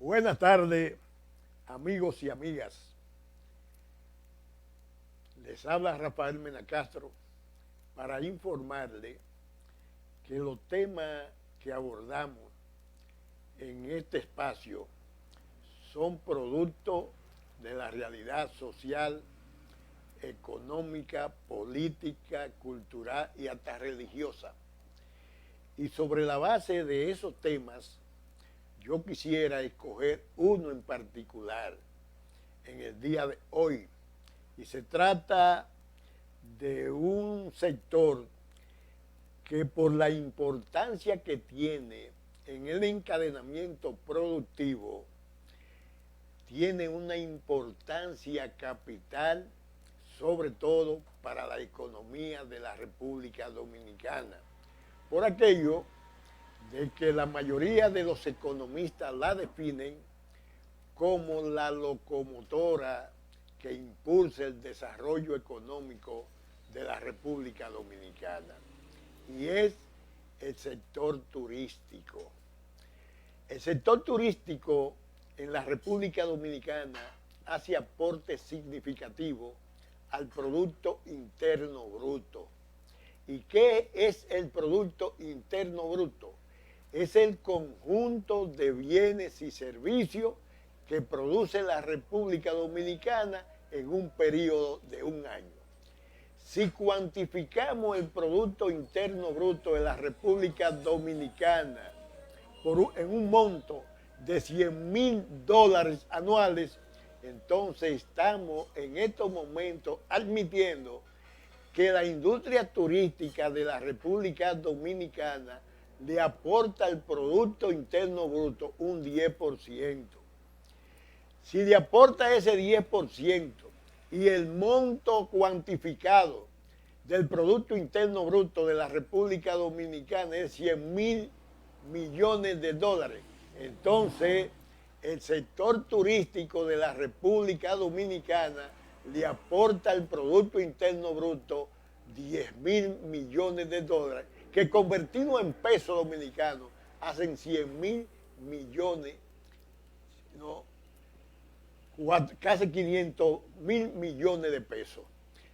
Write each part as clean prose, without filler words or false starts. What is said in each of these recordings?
Buenas tardes, amigos y amigas. Les habla Rafael Mena Castro para informarle que los temas que abordamos en este espacio son producto de la realidad social, económica, política, cultural y hasta religiosa. Y sobre la base de esos temas, yo quisiera escoger uno en particular en el día de hoy. Y se trata de un sector que por la importancia que tiene en el encadenamiento productivo, tiene una importancia capital, sobre todo para la economía de la República Dominicana. Por aquello de que la mayoría de los economistas la definen como la locomotora que impulsa el desarrollo económico de la República Dominicana, y es el sector turístico. El sector turístico en la República Dominicana hace aportes significativos al Producto Interno Bruto. ¿Y qué es el Producto Interno Bruto? Es el conjunto de bienes y servicios que produce la República Dominicana en un periodo de un año. Si cuantificamos el Producto Interno Bruto de la República Dominicana en un monto de $100,000 anuales, entonces estamos en estos momentos admitiendo que la industria turística de la República Dominicana le aporta al Producto Interno Bruto un 10%. Si le aporta ese 10% y el monto cuantificado del Producto Interno Bruto de la República Dominicana es $100,000,000,000, entonces el sector turístico de la República Dominicana le aporta al Producto Interno Bruto $10,000,000,000, que convertido en pesos dominicanos hacen 100,000,000,000, ¿no? Casi 500,000,000,000 de pesos.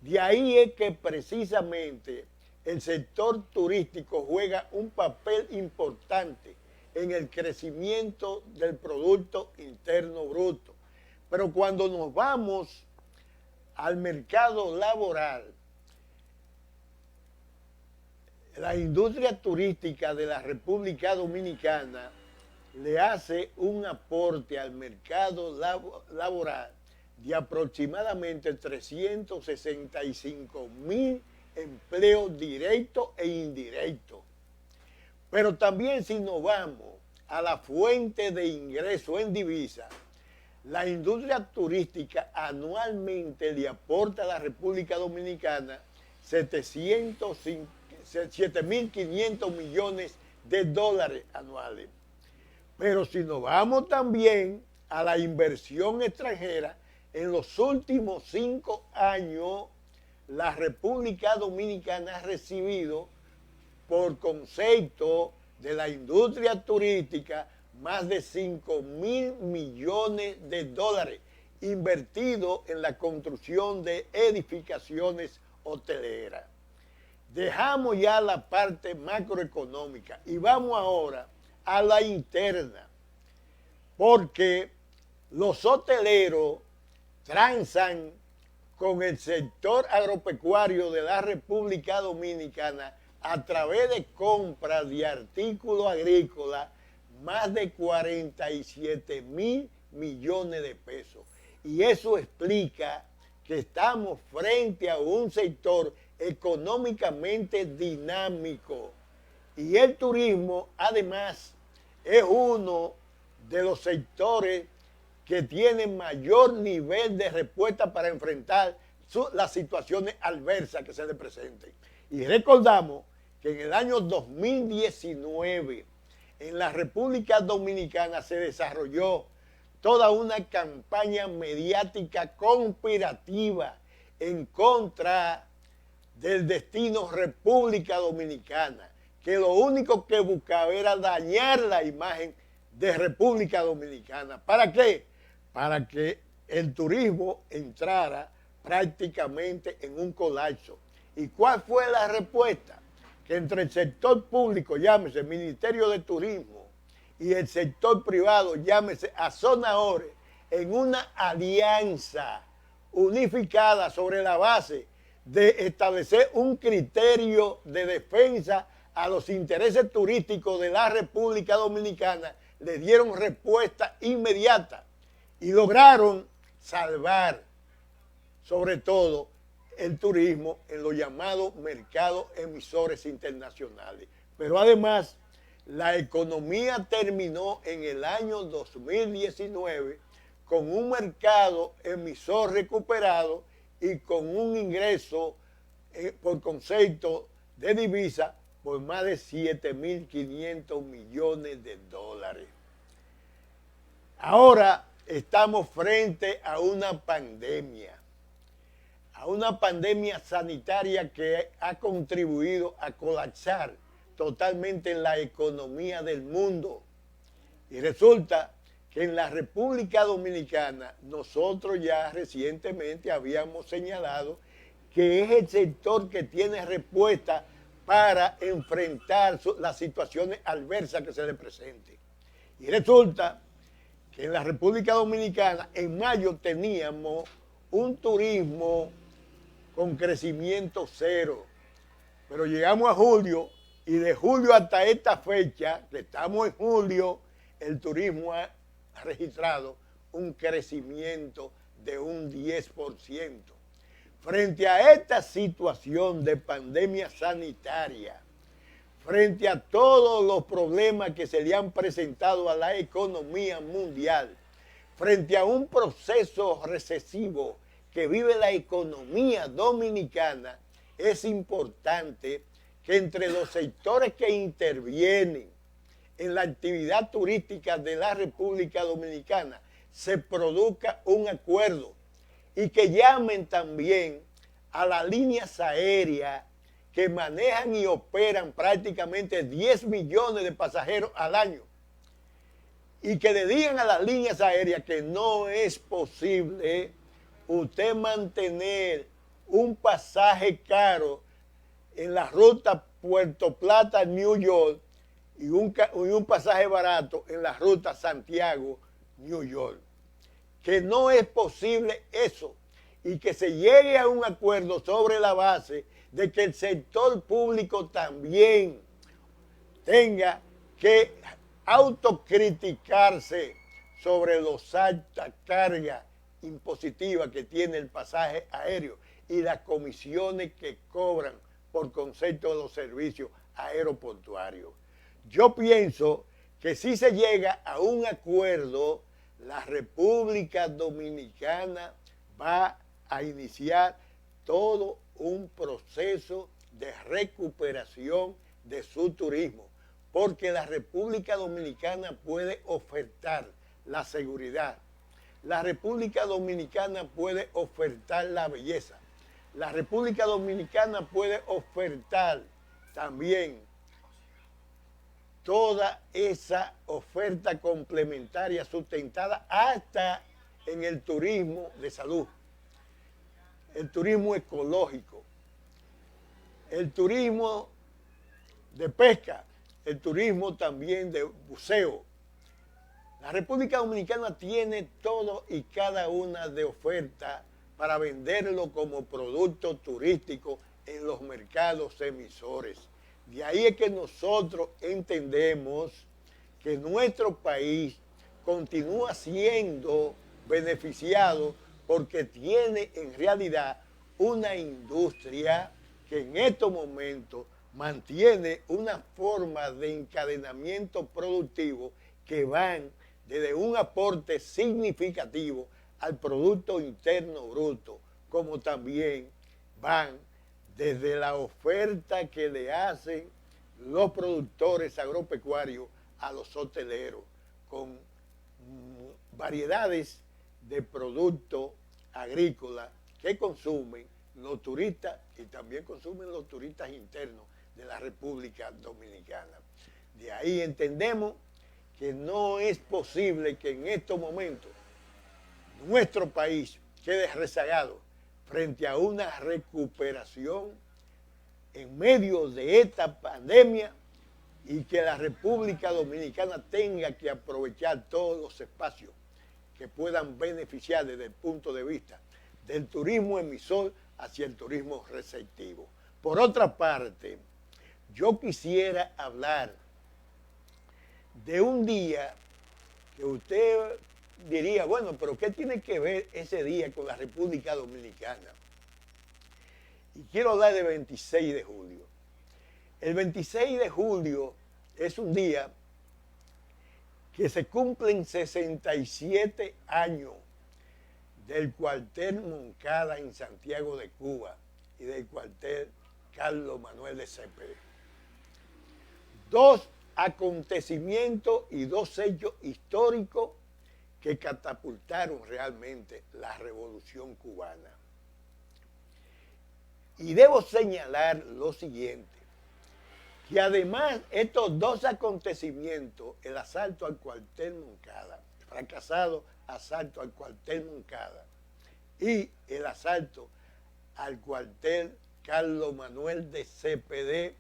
De ahí es que precisamente el sector turístico juega un papel importante en el crecimiento del Producto Interno Bruto. Pero cuando nos vamos al mercado laboral, la industria turística de la República Dominicana le hace un aporte al mercado laboral de aproximadamente 365,000 empleos directos e indirectos. Pero también si nos vamos a la fuente de ingreso en divisa, la industria turística anualmente le aporta a la República Dominicana 7,500 millones de dólares anuales. Pero si nos vamos también a la inversión extranjera, en los últimos 5 años, la República Dominicana ha recibido, por concepto de la industria turística, más de 5,000,000,000 de dólares invertidos en la construcción de edificaciones hoteleras. Dejamos ya la parte macroeconómica y vamos ahora a la interna, porque los hoteleros transan con el sector agropecuario de la República Dominicana a través de compras de artículos agrícolas, más de 47,000,000,000 de pesos. Y eso explica que estamos frente a un sector económicamente dinámico. Y el turismo, además, es uno de los sectores que tiene mayor nivel de respuesta para enfrentar las situaciones adversas que se le presenten. Y recordamos que en el año 2019, en la República Dominicana se desarrolló toda una campaña mediática conspirativa en contra del destino República Dominicana, que lo único que buscaba era dañar la imagen de República Dominicana. ¿Para qué? Para que el turismo entrara prácticamente en un colapso. ¿Y cuál fue la respuesta? Que entre el sector público, llámese Ministerio de Turismo, y el sector privado, llámese Azonahores, en una alianza unificada sobre la base de establecer un criterio de defensa a los intereses turísticos de la República Dominicana, le dieron respuesta inmediata y lograron salvar, sobre todo, el turismo en los llamados mercados emisores internacionales. Pero además, la economía terminó en el año 2019 con un mercado emisor recuperado y con un ingreso por concepto de divisa por más de 7.500 millones de dólares. Ahora estamos frente a una pandemia sanitaria que ha contribuido a colapsar totalmente en la economía del mundo. Y resulta que en la República Dominicana nosotros ya recientemente habíamos señalado que es el sector que tiene respuesta para enfrentar las situaciones adversas que se le presenten. Y resulta que en la República Dominicana en mayo teníamos un turismo con crecimiento cero, pero llegamos a julio y de julio hasta esta fecha, que estamos en julio, el turismo ha registrado un crecimiento de un 10%. Frente a esta situación de pandemia sanitaria, frente a todos los problemas que se le han presentado a la economía mundial, frente a un proceso recesivo que vive la economía dominicana, es importante que entre los sectores que intervienen en la actividad turística de la República Dominicana se produzca un acuerdo y que llamen también a las líneas aéreas que manejan y operan prácticamente 10 millones de pasajeros al año y que le digan a las líneas aéreas que no es posible usted mantener un pasaje caro en la ruta Puerto Plata-New York y un pasaje barato en la ruta Santiago-New York. Que no es posible eso y que se llegue a un acuerdo sobre la base de que el sector público también tenga que autocriticarse sobre los altas cargas impositivas que tiene el pasaje aéreo y las comisiones que cobran por concepto de los servicios aeroportuarios. Yo pienso que si se llega a un acuerdo, la República Dominicana va a iniciar todo un proceso de recuperación de su turismo, porque la República Dominicana puede ofertar la seguridad, la República Dominicana puede ofertar la belleza, la República Dominicana puede ofertar también toda esa oferta complementaria sustentada hasta en el turismo de salud, el turismo ecológico, el turismo de pesca, el turismo también de buceo. La República Dominicana tiene todo y cada una de ofertas para venderlo como producto turístico en los mercados emisores. De ahí es que nosotros entendemos que nuestro país continúa siendo beneficiado porque tiene en realidad una industria que en estos momentos mantiene una forma de encadenamiento productivo que van desde un aporte significativo al Producto Interno Bruto, como también van desde la oferta que le hacen los productores agropecuarios a los hoteleros, con variedades de productos agrícolas que consumen los turistas y también consumen los turistas internos de la República Dominicana. De ahí entendemos que no es posible que en estos momentos nuestro país quede rezagado frente a una recuperación en medio de esta pandemia y que la República Dominicana tenga que aprovechar todos los espacios que puedan beneficiar desde el punto de vista del turismo emisor hacia el turismo receptivo. Por otra parte, yo quisiera hablar de un día que usted diría, bueno, pero ¿qué tiene que ver ese día con la República Dominicana? Y quiero hablar del 26 de julio. El 26 de julio es un día que se cumplen 67 años del cuartel Moncada en Santiago de Cuba y del cuartel Carlos Manuel de Cepeda. Dos acontecimientos y dos hechos históricos que catapultaron realmente la revolución cubana. Y debo señalar lo siguiente, que además estos dos acontecimientos, el asalto al cuartel Moncada, fracasado asalto al cuartel Moncada y el asalto al cuartel Carlos Manuel de Cepeda,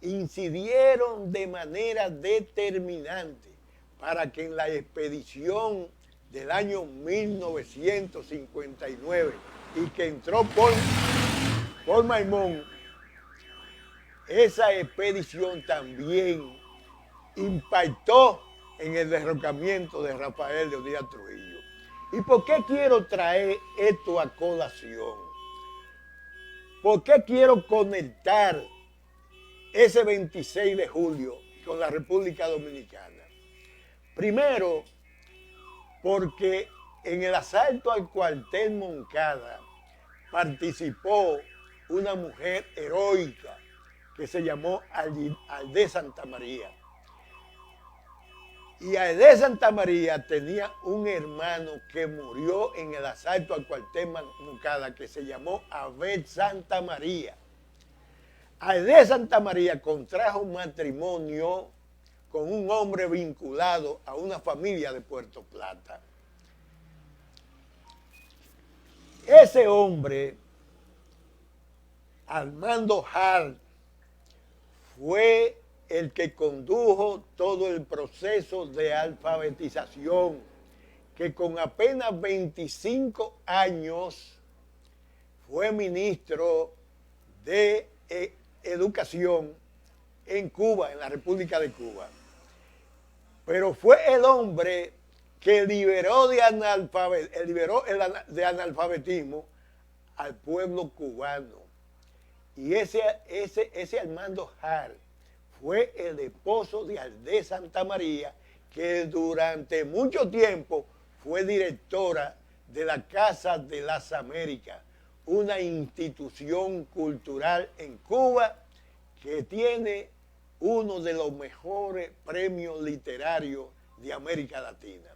incidieron de manera determinante para que en la expedición del año 1959 y que entró por Maimón, esa expedición también impactó en el derrocamiento de Rafael Leónidas Trujillo. ¿Y por qué quiero traer esto a colación? ¿Por qué quiero conectar ese 26 de julio con la República Dominicana? Primero, porque en el asalto al cuartel Moncada participó una mujer heroica que se llamó Aide Santa María. Y Aide Santa María tenía un hermano que murió en el asalto al cuartel Moncada que se llamó Abel Santa María. Aide Santa María contrajo matrimonio con un hombre vinculado a una familia de Puerto Plata. Ese hombre, Armando Hart, fue el que condujo todo el proceso de alfabetización, que con apenas 25 años fue ministro de Educación en Cuba, en la República de Cuba. Pero fue el hombre que liberó de analfabetismo al pueblo cubano. Y ese Armando Hart fue el esposo de Aide Santa María, que durante mucho tiempo fue directora de la Casa de las Américas, una institución cultural en Cuba que tiene uno de los mejores premios literarios de América Latina.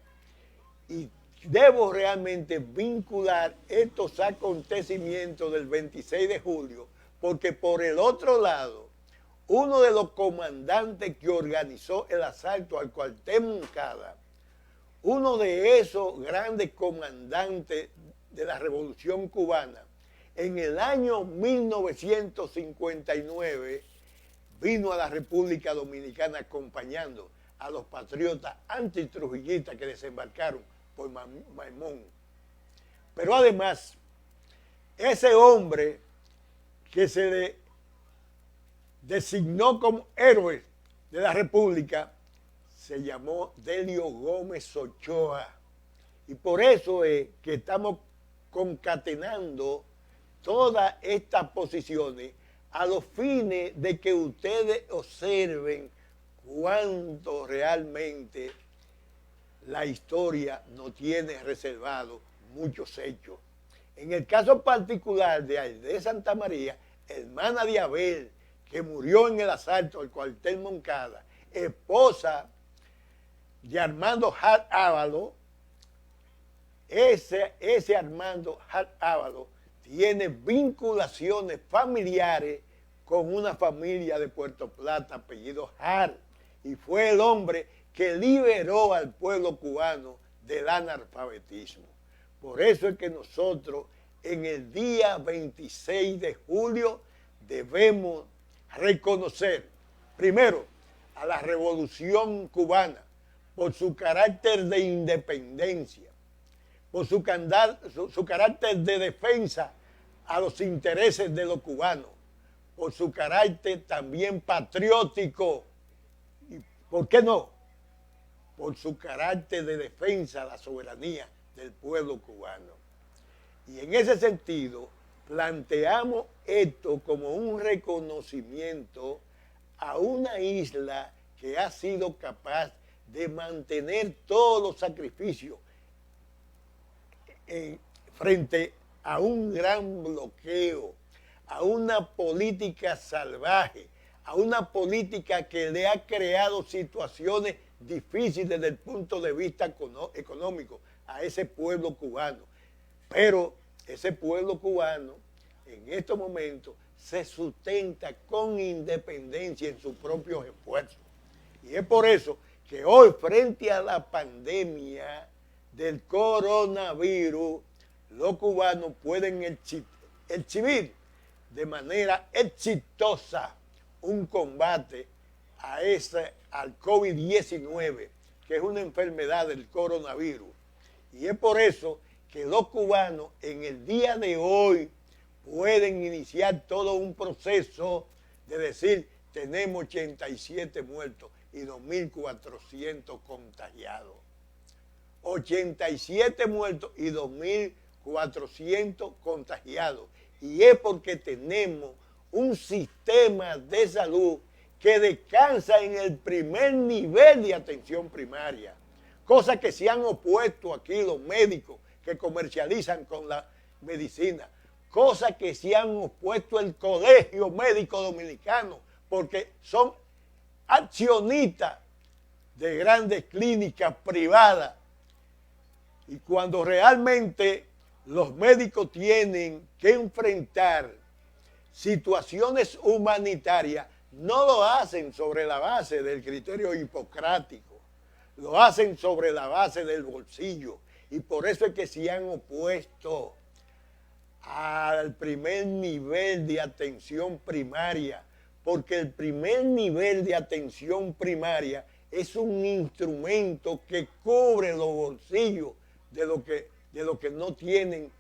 Y debo realmente vincular estos acontecimientos del 26 de julio, porque por el otro lado, uno de los comandantes que organizó el asalto al cuartel Moncada, uno de esos grandes comandantes de la Revolución Cubana, en el año 1959 vino a la República Dominicana acompañando a los patriotas antitrujillistas que desembarcaron por Maimón. Pero además, ese hombre que se le designó como héroe de la República se llamó Delio Gómez Ochoa. Y por eso es que estamos concatenando todas estas posiciones a los fines de que ustedes observen cuánto realmente la historia no tiene reservado muchos hechos. En el caso particular de Aide Santa María, hermana de Abel, que murió en el asalto al cuartel Moncada, esposa de Armando Hart Ávalo, ese Armando Hart Ávalo tiene vinculaciones familiares con una familia de Puerto Plata, apellido Hart, y fue el hombre que liberó al pueblo cubano del analfabetismo. Por eso es que nosotros en el día 26 de julio debemos reconocer, primero, a la Revolución Cubana por su carácter de independencia, por su carácter de defensa a los intereses de los cubanos, por su carácter también patriótico, y ¿por qué no? Por su carácter de defensa a la soberanía del pueblo cubano. Y en ese sentido, planteamos esto como un reconocimiento a una isla que ha sido capaz de mantener todos los sacrificios frente a un gran bloqueo, a una política salvaje, a una política que le ha creado situaciones difíciles desde el punto de vista económico a ese pueblo cubano. Pero ese pueblo cubano en estos momentos se sustenta con independencia en sus propios esfuerzos. Y es por eso que hoy, frente a la pandemia del coronavirus, los cubanos pueden exhibir de manera exitosa un combate al COVID-19, que es una enfermedad del coronavirus. Y es por eso que los cubanos en el día de hoy pueden iniciar todo un proceso de decir, tenemos 87 muertos y 2.400 contagiados. 87 muertos y 2.400 contagiados. Y es porque tenemos un sistema de salud que descansa en el primer nivel de atención primaria. Cosa que se han opuesto aquí los médicos que comercializan con la medicina. Cosa que se han opuesto el Colegio Médico Dominicano, porque son accionistas de grandes clínicas privadas. Y cuando realmente los médicos tienen que enfrentar situaciones humanitarias, no lo hacen sobre la base del criterio hipocrático, lo hacen sobre la base del bolsillo. Y por eso es que se han opuesto al primer nivel de atención primaria, porque el primer nivel de atención primaria es un instrumento que cubre los bolsillos de los que no tienen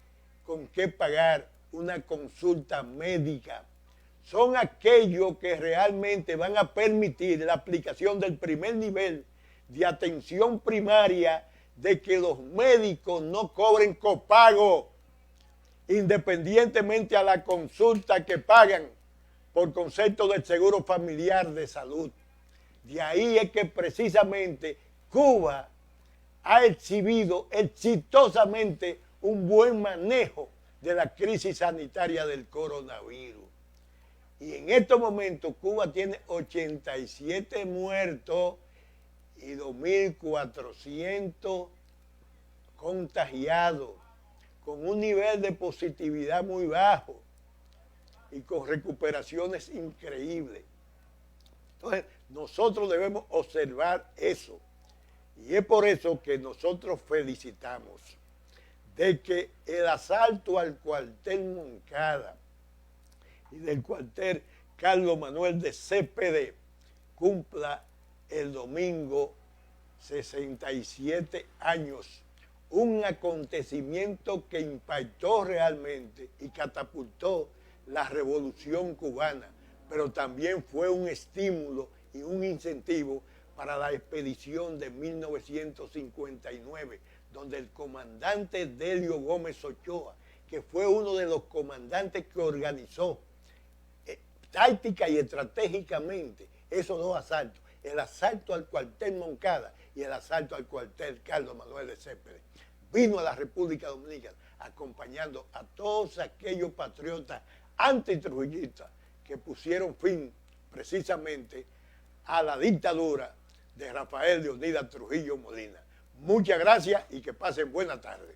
con qué pagar una consulta médica. Son aquellos que realmente van a permitir la aplicación del primer nivel de atención primaria, de que los médicos no cobren copago, independientemente a la consulta que pagan por concepto del seguro familiar de salud. De ahí es que precisamente Cuba ha exhibido exitosamente un buen manejo de la crisis sanitaria del coronavirus. Y en estos momentos Cuba tiene 87 muertos y 2.400 contagiados, con un nivel de positividad muy bajo y con recuperaciones increíbles. Entonces, nosotros debemos observar eso. Y es por eso que nosotros felicitamos de que el asalto al cuartel Moncada y del cuartel Carlos Manuel de Cepeda cumpla el domingo 67 años. Un acontecimiento que impactó realmente y catapultó la revolución cubana, pero también fue un estímulo y un incentivo para la expedición de 1959, donde el comandante Delio Gómez Ochoa, que fue uno de los comandantes que organizó táctica y estratégicamente esos dos asaltos, el asalto al cuartel Moncada y el asalto al cuartel Carlos Manuel de Cepeda, vino a la República Dominicana acompañando a todos aquellos patriotas antitrujillistas que pusieron fin precisamente a la dictadura de Rafael Leónidas Trujillo Molina. Muchas gracias y que pasen buena tarde.